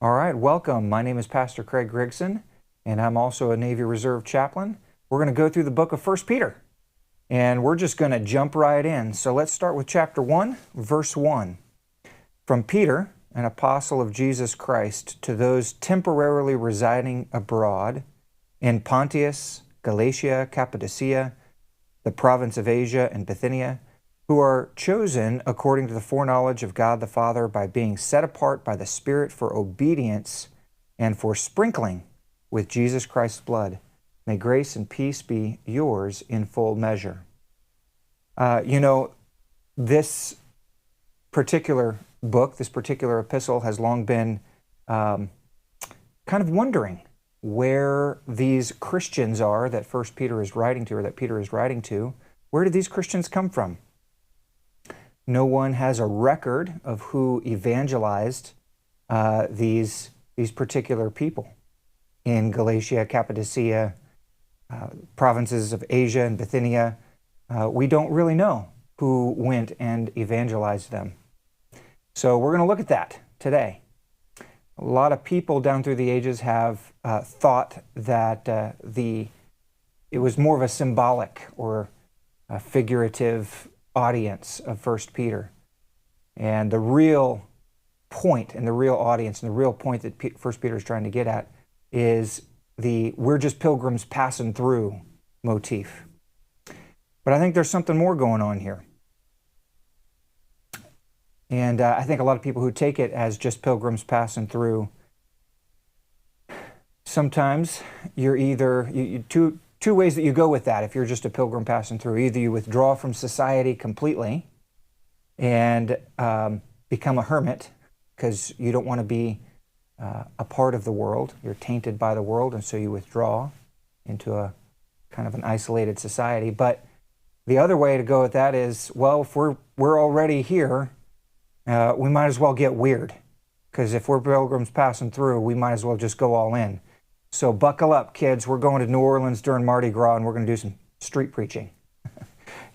All right, welcome. My name is Pastor Craig Grigson, and I'm also a Navy Reserve chaplain. We're going to go through the book of 1 Peter, and we're just going to jump right in. So let's start with chapter 1, verse 1. From Peter, an apostle of Jesus Christ, to those temporarily residing abroad in Pontus, Galatia, Cappadocia, the province of Asia, and Bithynia, who are chosen according to the foreknowledge of God the Father by being set apart by the Spirit for obedience and for sprinkling with Jesus Christ's blood. May grace and peace be yours in full measure. This particular book, this particular epistle has long been kind of wondering where these Christians are that First Peter is writing to, or that Peter is writing to. Where did these Christians come from? No one has a record of who evangelized these particular people in Galatia, Cappadocia, provinces of Asia and Bithynia. We don't really know who went and evangelized them. So we're going to look at that today. A lot of people down through the ages have thought that it was more of a symbolic or a figurative audience of 1 Peter. And the real point and the real audience and the real point that 1 Peter is trying to get at is the we're just pilgrims passing through motif. But I think there's something more going on here. And I think a lot of people who take it as just pilgrims passing through, sometimes you're either, two ways that you go with that if you're just a pilgrim passing through. Either you withdraw from society completely and become a hermit because you don't want to be a part of the world. You're tainted by the world, and so you withdraw into a kind of an isolated society. But the other way to go with that is, well, if we're already here, we might as well get weird, because if we're pilgrims passing through, we might as well just go all in. So buckle up, kids. We're going to New Orleans during Mardi Gras, and we're going to do some street preaching.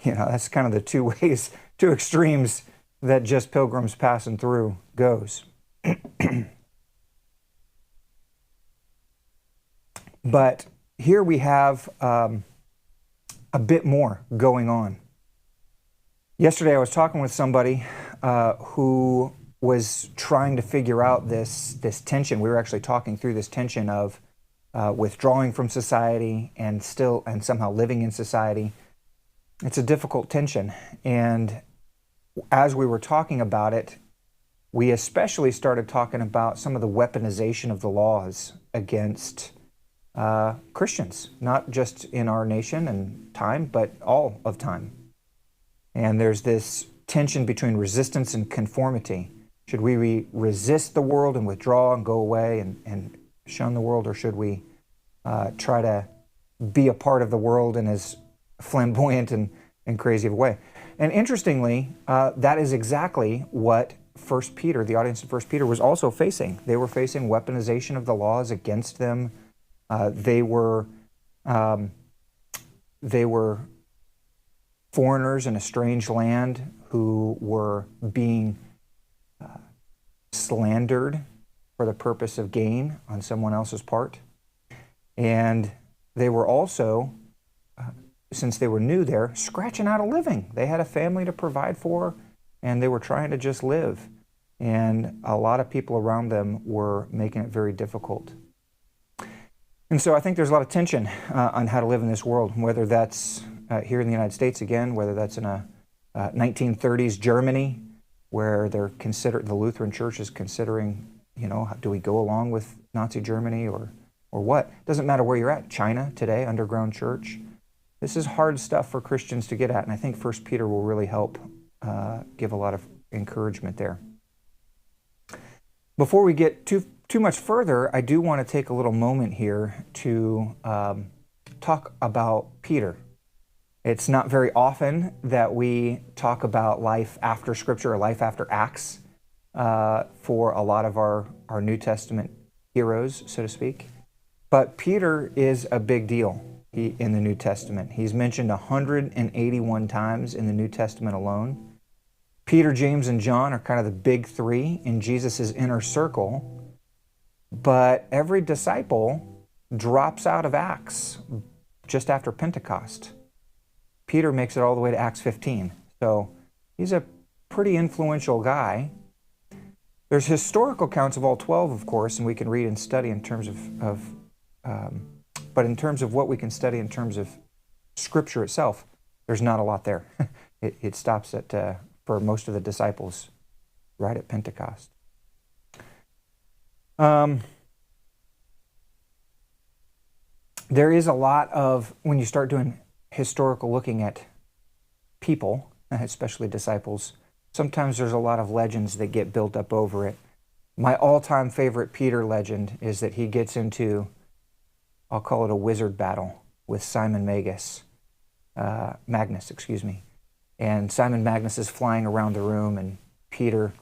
That's kind of the two extremes that just pilgrims passing through goes. But here we have a bit more going on. Yesterday I was talking with somebody who was trying to figure out this tension. We were actually talking through this tension of withdrawing from society and somehow living in society. It's a difficult tension. And as we were talking about it, we especially started talking about some of the weaponization of the laws against Christians, not just in our nation and time, but all of time. And there's this tension between resistance and conformity. Should we resist the world and withdraw and go away and shun the world, or should we try to be a part of the world in as flamboyant and crazy of a way? And interestingly, that is exactly what 1 Peter, the audience of 1 Peter, was also facing. They were facing weaponization of the laws against them. They were foreigners in a strange land who were being slandered for the purpose of gain on someone else's part. And they were also, since they were new there, scratching out a living. They had a family to provide for, and they were trying to just live. And a lot of people around them were making it very difficult. And so I think there's a lot of tension on how to live in this world, whether that's here in the United States again, whether that's in a 1930s Germany, where the Lutheran Church is considering, do we go along with Nazi Germany or what? Doesn't matter where you're at. China today, underground church. This is hard stuff for Christians to get at, and I think 1 Peter will really help give a lot of encouragement there. Before we get too much further, I do want to take a little moment here to talk about Peter. It's not very often that we talk about life after Scripture or life after Acts for a lot of our New Testament heroes, so to speak. But Peter is a big deal in the New Testament. He's mentioned 181 times in the New Testament alone. Peter, James, and John are kind of the big three in Jesus' inner circle. But every disciple drops out of Acts just after Pentecost. Peter makes it all the way to Acts 15. So he's a pretty influential guy. There's historical accounts of all 12, of course, and we can read and study in terms but in terms of what we can study in terms of Scripture itself, there's not a lot there. It stops at, for most of the disciples, right at Pentecost. There is a lot of, when you start doing historical looking at people, especially disciples, sometimes there's a lot of legends that get built up over it. My all-time favorite Peter legend is that he gets into, I'll call it a wizard battle with Simon Magus, Magnus, excuse me. And Simon Magnus is flying around the room, and Peter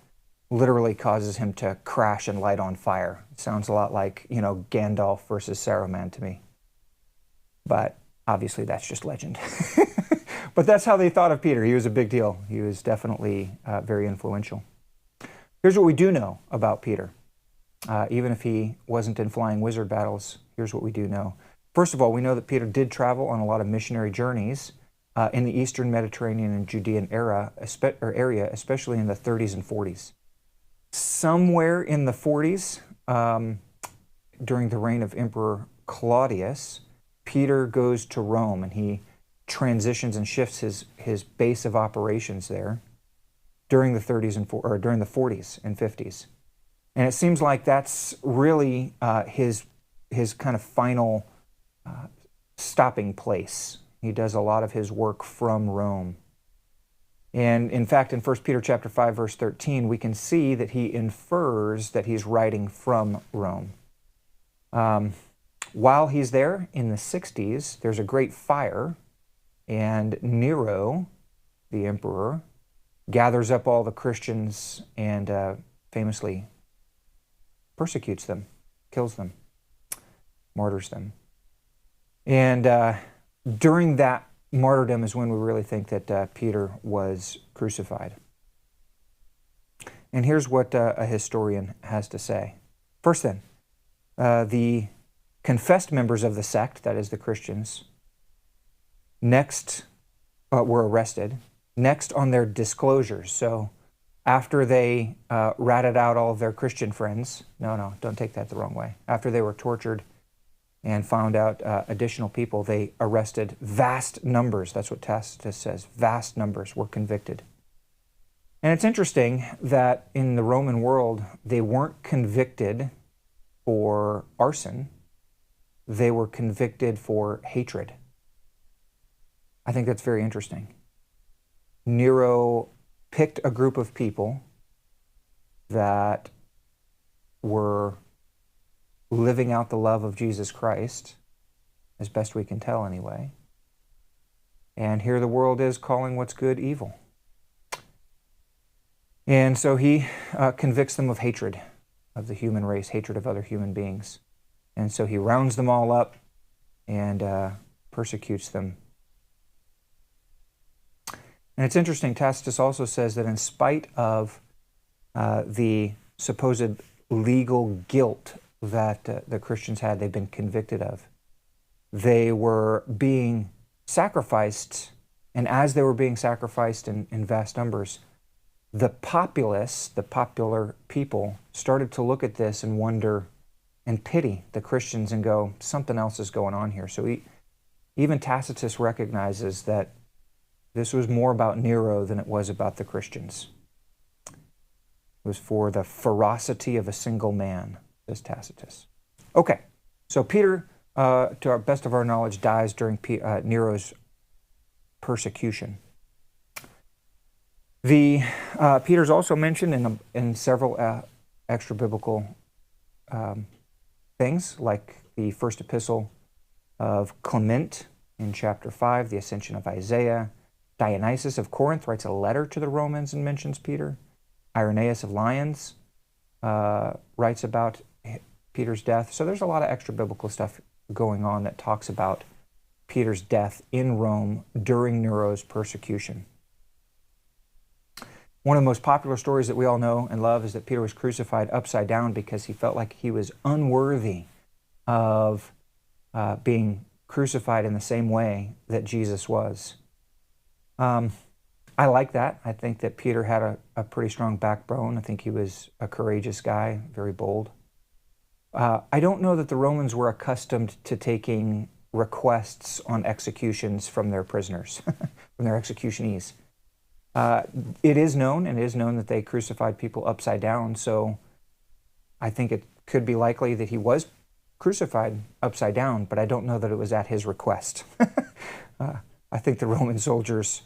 literally causes him to crash and light on fire. It sounds a lot like, Gandalf versus Saruman to me. But obviously that's just legend. But that's how they thought of Peter. He was a big deal. He was definitely very influential. Here's what we do know about Peter. Even if he wasn't in flying wizard battles, here's what we do know. First of all, we know that Peter did travel on a lot of missionary journeys in the Eastern Mediterranean and Judean area, especially in the 30s and 40s. Somewhere in the 40s, during the reign of Emperor Claudius, Peter goes to Rome, and he transitions and shifts his base of operations there during the 30s or during the 40s and 50s. And it seems like that's really his kind of final stopping place. He does a lot of his work from Rome. And in fact, in 1 Peter chapter 5, verse 13, we can see that he infers that he's writing from Rome. While he's there in the 60s, there's a great fire, and Nero, the emperor, gathers up all the Christians and famously persecutes them, kills them, martyrs them. And during that martyrdom is when we really think that Peter was crucified. And here's what a historian has to say. First then, the confessed members of the sect, that is the Christians, next were arrested. Next on their disclosures. So after they ratted out all of their Christian friends, no, don't take that the wrong way. After they were tortured and found out additional people, they arrested vast numbers. That's what Tacitus says. Vast numbers were convicted. And it's interesting that in the Roman world, they weren't convicted for arson. They were convicted for hatred. I think that's very interesting. Nero picked a group of people that were living out the love of Jesus Christ, as best we can tell anyway. And here the world is calling what's good evil. And so he convicts them of hatred of the human race, hatred of other human beings. And so he rounds them all up and persecutes them. And it's interesting, Tacitus also says that in spite of the supposed legal guilt that the Christians had, they've been convicted of, they were being sacrificed, and as they were being sacrificed in vast numbers, the populace, the popular people, started to look at this and wonder and pity the Christians and go, something else is going on here. So even Tacitus recognizes that this was more about Nero than it was about the Christians. It was for the ferocity of a single man, says Tacitus. Okay, so Peter, to our best of our knowledge, dies during Nero's persecution. Peter's also mentioned in several extra biblical things, like the first epistle of Clement in chapter 5, the ascension of Isaiah. Dionysius of Corinth writes a letter to the Romans and mentions Peter. Irenaeus of Lyons writes about Peter's death. So there's a lot of extra biblical stuff going on that talks about Peter's death in Rome during Nero's persecution. One of the most popular stories that we all know and love is that Peter was crucified upside down because he felt like he was unworthy of being crucified in the same way that Jesus was. I like that. I think that Peter had a pretty strong backbone. I think he was a courageous guy, very bold. I don't know that the Romans were accustomed to taking requests on executions from their prisoners, from their executionees. It is known that they crucified people upside down, so I think it could be likely that he was crucified upside down, but I don't know that it was at his request. I think the Roman soldiers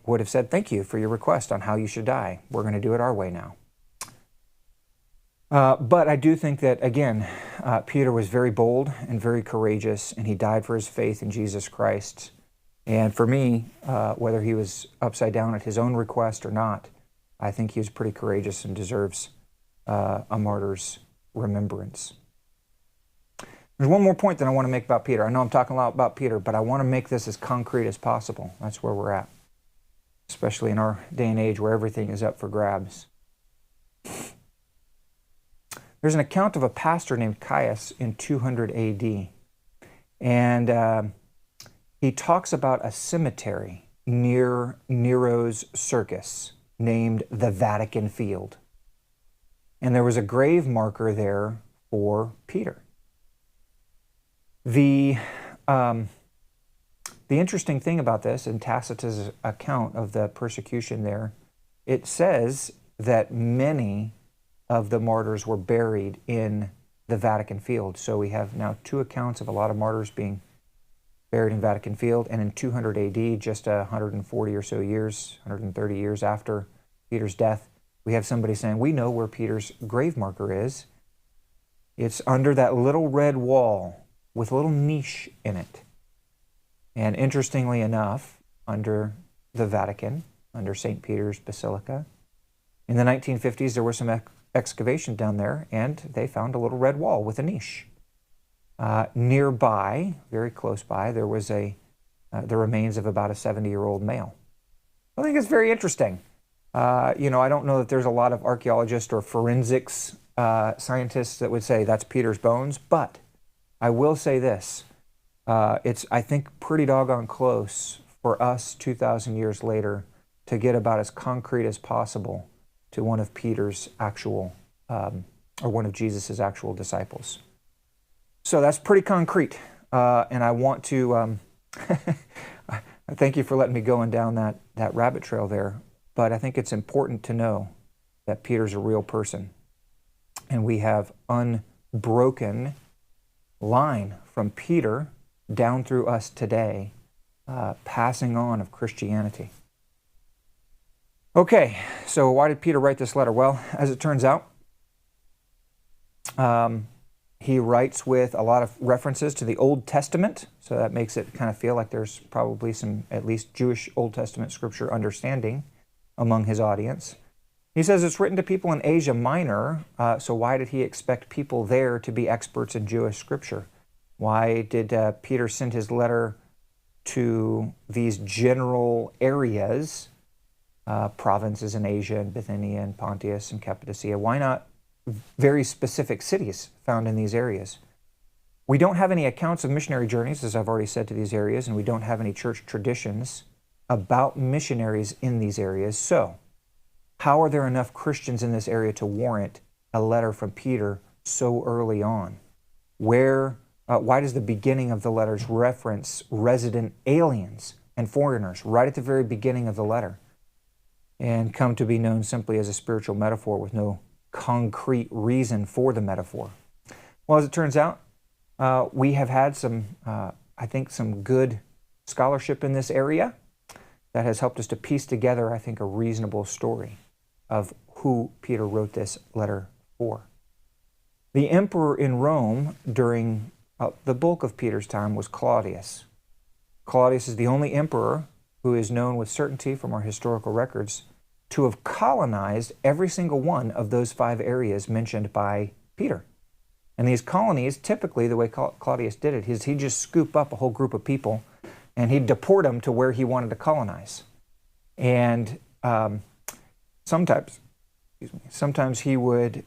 would have said, "Thank you for your request on how you should die. We're going to do it our way now." But I do think that, again, Peter was very bold and very courageous, and he died for his faith in Jesus Christ. And for me, whether he was upside down at his own request or not, I think he was pretty courageous and deserves a martyr's remembrance. There's one more point that I want to make about Peter. I know I'm talking a lot about Peter, but I want to make this as concrete as possible. That's where we're at, especially in our day and age where everything is up for grabs. There's an account of a pastor named Caius in 200 AD, and he talks about a cemetery near Nero's circus named the Vatican Field. And there was a grave marker there for Peter. The interesting thing about this, in Tacitus' account of the persecution there, it says that many of the martyrs were buried in the Vatican Field. So we have now two accounts of a lot of martyrs being buried in Vatican Field, and in 200 AD, just 140 or so years, 130 years after Peter's death, we have somebody saying, we know where Peter's grave marker is. It's under that little red wall with a little niche in it. And interestingly enough, under the Vatican, under St. Peter's Basilica, in the 1950s, there was some excavation down there, and they found a little red wall with a niche. Nearby, very close by, there was the remains of about a 70-year-old male. I think it's very interesting. I don't know that there's a lot of archaeologists or forensics scientists that would say that's Peter's bones, but I will say this. It's, I think, pretty doggone close for us 2,000 years later to get about as concrete as possible to one of Peter's actual, or one of Jesus's actual disciples. So that's pretty concrete, and I want to thank you for letting me go down that rabbit trail there, but I think it's important to know that Peter's a real person, and we have unbroken line from Peter down through us today, passing on of Christianity. Okay, so why did Peter write this letter? Well, as it turns out, he writes with a lot of references to the Old Testament, so that makes it kind of feel like there's probably some, at least Jewish Old Testament scripture understanding among his audience. He says it's written to people in Asia Minor, so why did he expect people there to be experts in Jewish scripture? Why did Peter send his letter to these general areas, provinces in Asia and Bithynia and Pontus and Cappadocia? Why not very specific cities found in these areas? We don't have any accounts of missionary journeys, as I've already said, to these areas, and we don't have any church traditions about missionaries in these areas. So, how are there enough Christians in this area to warrant a letter from Peter so early on? Why does the beginning of the letters reference resident aliens and foreigners right at the very beginning of the letter, and come to be known simply as a spiritual metaphor with no concrete reason for the metaphor? Well, as it turns out, we have had some good scholarship in this area that has helped us to piece together, I think, a reasonable story of who Peter wrote this letter for. The emperor in Rome during the bulk of Peter's time was Claudius. Claudius is the only emperor who is known with certainty from our historical records to have colonized every single one of those 5 areas mentioned by Peter. And these colonies, typically the way Claudius did it, is he'd just scoop up a whole group of people and he'd deport them to where he wanted to colonize. And sometimes, sometimes he would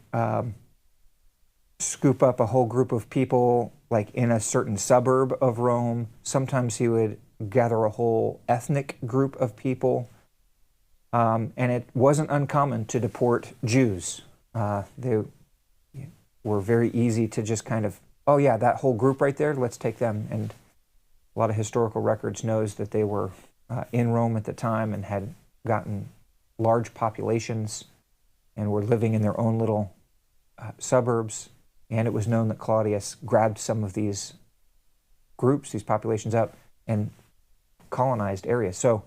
scoop up a whole group of people like in a certain suburb of Rome. Sometimes he would gather a whole ethnic group of people. And it wasn't uncommon to deport Jews. They were very easy to just kind of, oh yeah, that whole group right there, let's take them. And a lot of historical records knows that they were in Rome at the time and had gotten large populations and were living in their own little suburbs. And it was known that Claudius grabbed some of these groups, these populations up, and colonized areas. So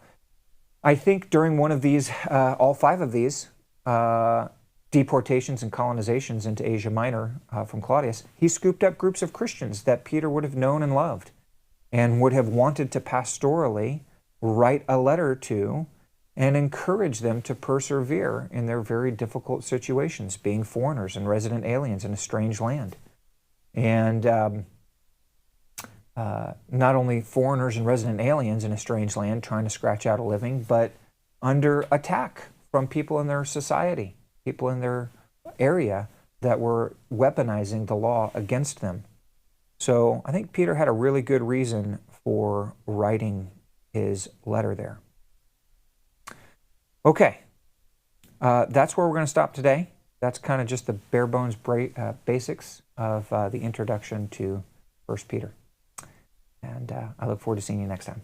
I think during one of these, all 5 of these deportations and colonizations into Asia Minor from Claudius, he scooped up groups of Christians that Peter would have known and loved and would have wanted to pastorally write a letter to and encourage them to persevere in their very difficult situations, being foreigners and resident aliens in a strange land. And not only foreigners and resident aliens in a strange land trying to scratch out a living, but under attack from people in their society, people in their area that were weaponizing the law against them. So I think Peter had a really good reason for writing his letter there. Okay, that's where we're going to stop today. That's kind of just the bare bones basics of the introduction to 1 Peter. And I look forward to seeing you next time.